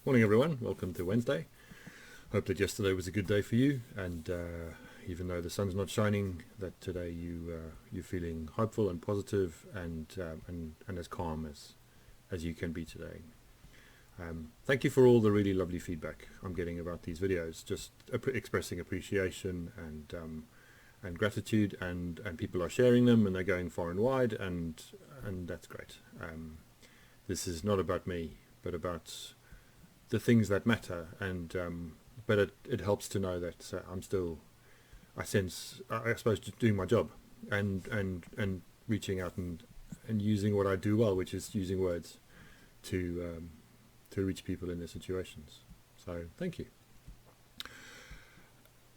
Morning everyone, welcome to Wednesday. Hope that yesterday was a good day for you, and even though the sun's not shining, that today you're feeling hopeful and positive and as calm as you can be today. Thank you for all the really lovely feedback I'm getting about these videos, just expressing appreciation and gratitude, and people are sharing them and they're going far and wide, and that's great. This is not about me, but about the things that matter, and but it helps to know that I'm still, I suppose, doing my job and reaching out and using what I do well, which is using words to reach people in their situations. So thank you.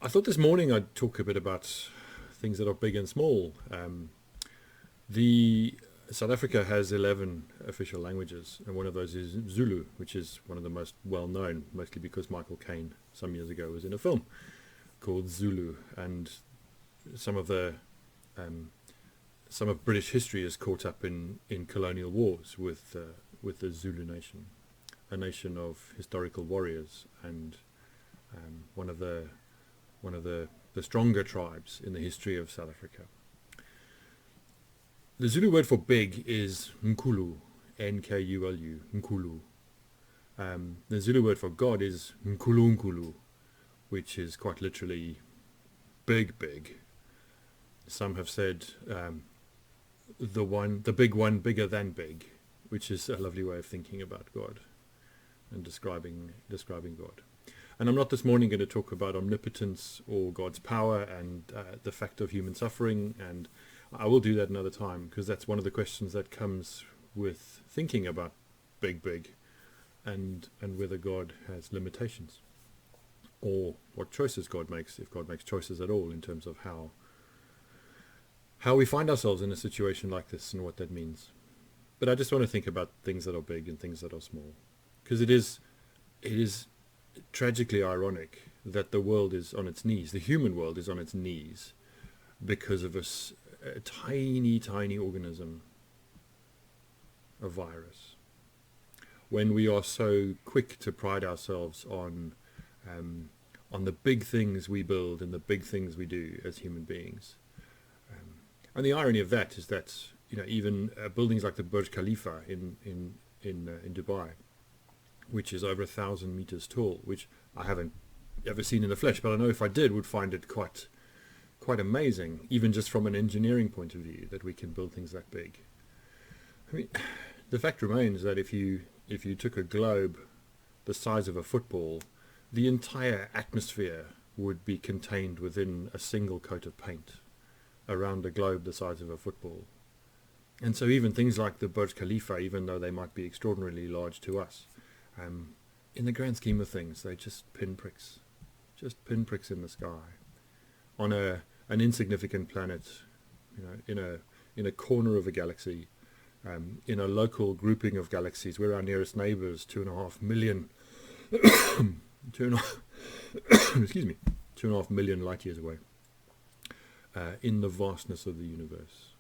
I thought this morning I'd talk a bit about things that are big and small. South Africa has 11 official languages, and one of those is Zulu, which is one of the most well-known, mostly because Michael Caine some years ago was in a film called Zulu, and some of British history is caught up in colonial wars with the Zulu nation, a nation of historical warriors, and one of the stronger tribes in the history of South Africa. The Zulu word for big is Nkulu, Nkulu, Nkulu. The Zulu word for God is Nkulunkulu, which is quite literally big, big. Some have said the big one bigger than big, which is a lovely way of thinking about God and describing God. And I'm not this morning going to talk about omnipotence or God's power and the fact of human suffering, and I will do that another time, because that's one of the questions that comes with thinking about big, and whether God has limitations, or what choices God makes, if God makes choices at all, in terms of how we find ourselves in a situation like this and what that means. But I just want to think about things that are big and things that are small, because it is tragically ironic that the world is on its knees, the human world is on its knees, because of a tiny organism, a virus. When we are so quick to pride ourselves on the big things we build and the big things we do as human beings, and the irony of that is that even buildings like the Burj Khalifa in Dubai, which is over 1,000 meters tall, which I haven't ever seen in the flesh, but I know if I did, would find it quite amazing, even just from an engineering point of view, that we can build things that big. I mean, the fact remains that if you took a globe the size of a football, the entire atmosphere would be contained within a single coat of paint around a globe the size of a football. And so even things like the Burj Khalifa, even though they might be extraordinarily large to us, in the grand scheme of things, they're just pinpricks in the sky on an insignificant planet, in a corner of a galaxy, in a local grouping of galaxies. We're our nearest neighbours, 2.5 million, 2.5 million light years away. In the vastness of the universe,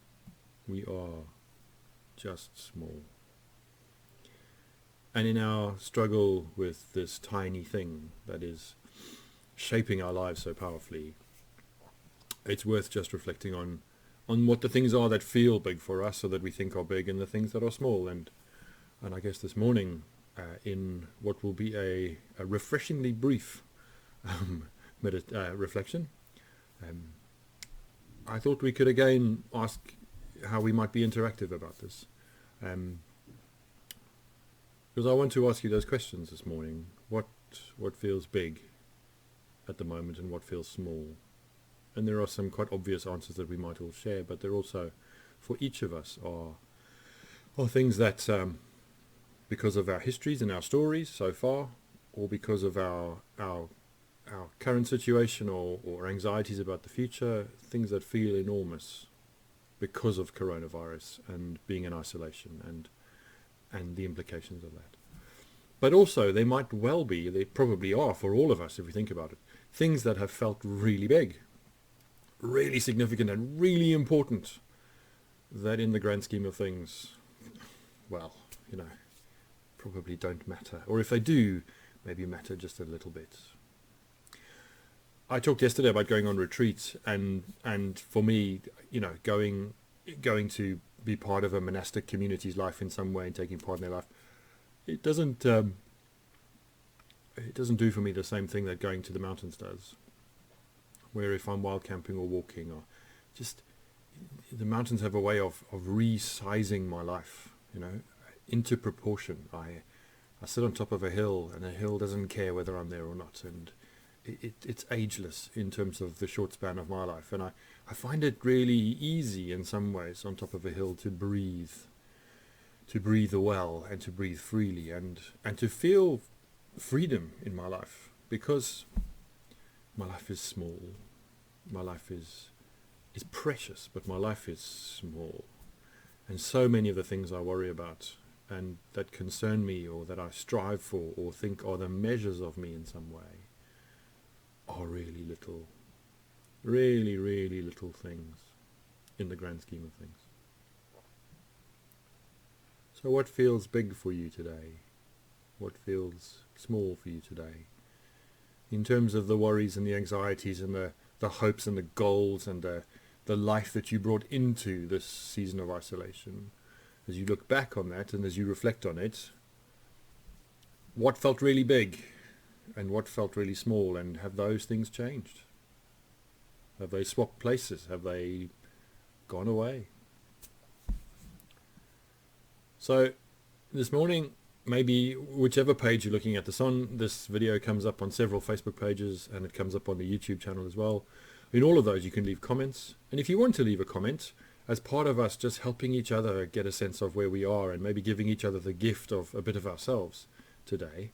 we are just small. And in our struggle with this tiny thing that is shaping our lives so powerfully, it's worth just reflecting on what the things are that feel big for us, or that we think are big, and the things that are small. And I guess this morning, in what will be a refreshingly brief reflection, I thought we could again ask how we might be interactive about this. Because I want to ask you those questions this morning. What feels big at the moment, and what feels small? And there are some quite obvious answers that we might all share, but there also, for each of us, are things that, because of our histories and our stories so far, or because of our current situation, or anxieties about the future, things that feel enormous because of coronavirus and being in isolation and the implications of that. But also, they might well be, they probably are for all of us if we think about it, things that have felt really big, really significant, and really important, that in the grand scheme of things, well, probably don't matter, or if they do, maybe matter just a little bit. I talked yesterday about going on retreats, and for me, going to be part of a monastic community's life in some way and taking part in their life, it doesn't do for me the same thing that going to the mountains does. Where if I'm wild camping or walking, or just the mountains have a way of resizing my life, into proportion. I sit on top of a hill, and a hill doesn't care whether I'm there or not, and it's ageless in terms of the short span of my life. And I find it really easy in some ways on top of a hill to breathe well and to breathe freely and to feel freedom in my life, because my life is small. My life is precious, but my life is small. And so many of the things I worry about and that concern me, or that I strive for, or think are the measures of me in some way, are really little, really, really little things in the grand scheme of things. So what feels big for you today? What feels small for you today? In terms of the worries and the anxieties and the hopes and the goals and the life that you brought into this season of isolation, as you look back on that and as you reflect on it, what felt really big and what felt really small, and have those things changed? Have they swapped places? Have they gone away? So this morning, maybe whichever page you're looking at this on, this video comes up on several Facebook pages, and it comes up on the YouTube channel as well. In all of those you can leave comments, and if you want to leave a comment as part of us just helping each other get a sense of where we are, and maybe giving each other the gift of a bit of ourselves today,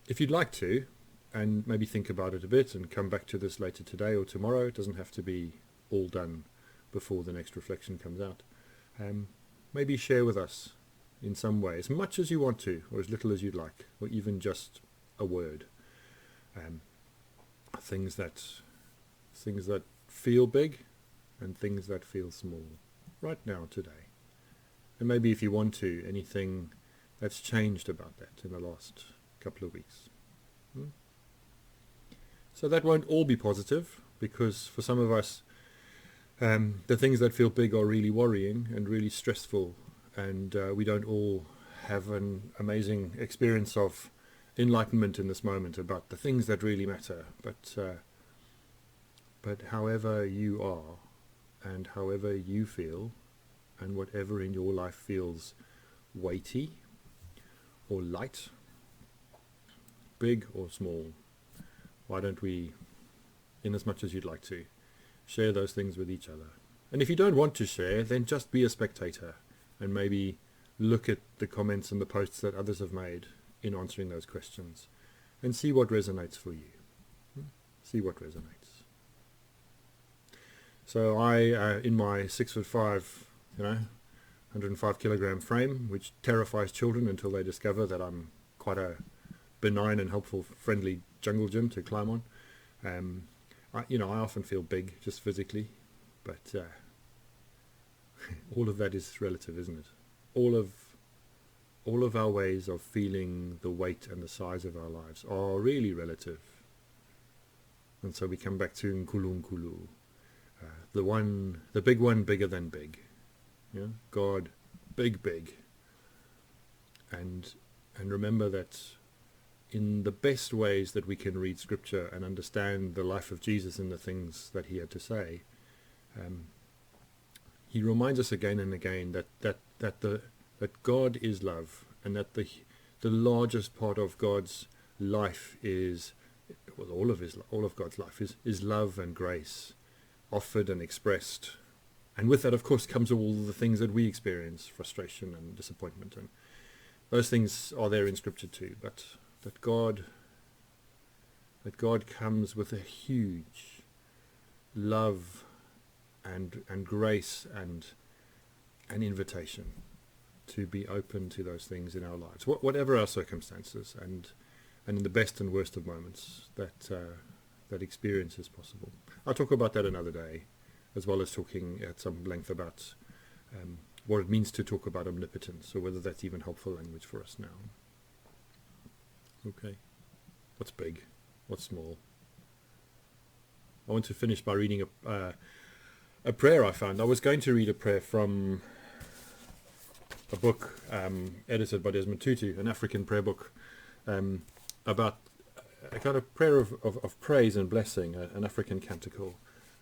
if you'd like to, and maybe think about it a bit and come back to this later today or tomorrow, it doesn't have to be all done before the next reflection comes out, maybe share with us in some way, as much as you want to, or as little as you'd like, or even just a word, things that feel big and things that feel small right now today. And maybe if you want to, anything that's changed about that in the last couple of weeks. So that won't all be positive, because for some of us, the things that feel big are really worrying and really stressful, and we don't all have an amazing experience of enlightenment in this moment about the things that really matter. But however you are, and however you feel, and whatever in your life feels weighty or light, big or small, why don't we, in as much as you'd like to, share those things with each other? And if you don't want to share, then just be a spectator and maybe look at the comments and the posts that others have made in answering those questions, and see what resonates for you. See what resonates. So I, in my 6'5", 105 kilogram frame, which terrifies children until they discover that I'm quite a benign and helpful, friendly jungle gym to climb on. I often feel big just physically, but all of that is relative, isn't it? All of our ways of feeling the weight and the size of our lives are really relative. And so we come back to Nkulunkulu, the big one, bigger than big. Yeah? God, big. And remember that in the best ways that we can read Scripture and understand the life of Jesus and the things that he had to say, he reminds us again and again that God is love, and that the largest part of God's life is, well, all of God's life is love and grace, offered and expressed. And with that, of course, comes all the things that we experience, frustration and disappointment, and those things are there in Scripture too. But that God comes with a huge love and grace and an invitation to be open to those things in our lives, whatever our circumstances, and in the best and worst of moments, that experience is possible. I'll talk about that another day, as well as talking at some length about what it means to talk about omnipotence, or whether that's even helpful language for us now. Okay. What's big? What's small? I want to finish by reading a prayer I found. I was going to read a prayer from a book edited by Desmond Tutu, an African prayer book, about a kind of prayer of praise and blessing, an African canticle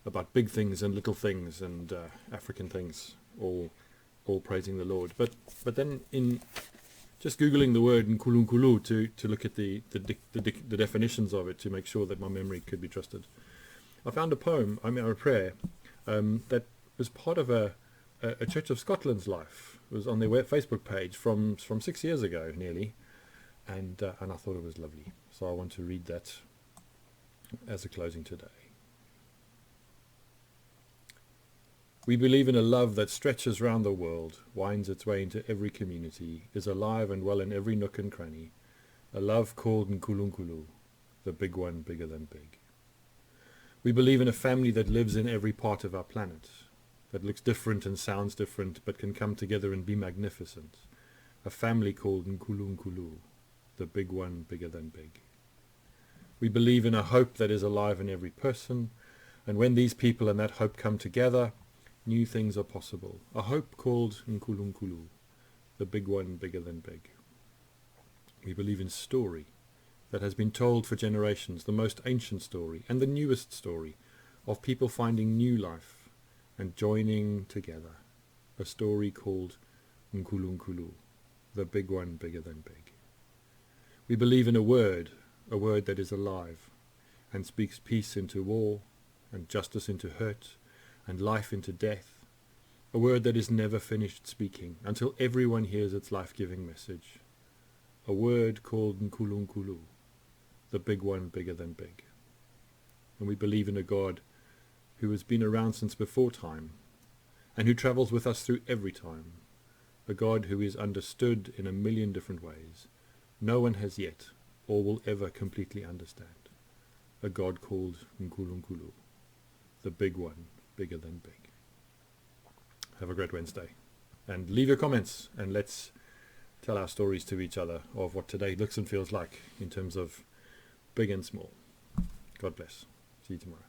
about big things and little things and African things, all praising the Lord. But then in just Googling the word Nkulunkulu to look at the definitions of it to make sure that my memory could be trusted, I found a poem, a prayer, that was part of a Church of Scotland's life. It was on their Facebook page from 6 years ago, nearly, and I thought it was lovely. So I want to read that as a closing today. We believe in a love that stretches round the world, winds its way into every community, is alive and well in every nook and cranny. A love called Nkulunkulu, the big one bigger than big. We believe in a family that lives in every part of our planet, that looks different and sounds different, but can come together and be magnificent. A family called Nkulunkulu, the big one bigger than big. We believe in a hope that is alive in every person, and when these people and that hope come together, new things are possible. A hope called Nkulunkulu, the big one bigger than big. We believe in story that has been told for generations, the most ancient story and the newest story of people finding new life and joining together. A story called Nkulunkulu, the big one bigger than big. We believe in a word that is alive and speaks peace into war and justice into hurt and life into death, a word that is never finished speaking until everyone hears its life-giving message. A word called Nkulunkulu, the big one bigger than big. And we believe in a God who has been around since before time and who travels with us through every time, a God who is understood in a million different ways. No one has yet or will ever completely understand. A God called Nkulunkulu, the big one bigger than big. Have a great Wednesday. And leave your comments and let's tell our stories to each other of what today looks and feels like in terms of big and small. God bless. See you tomorrow.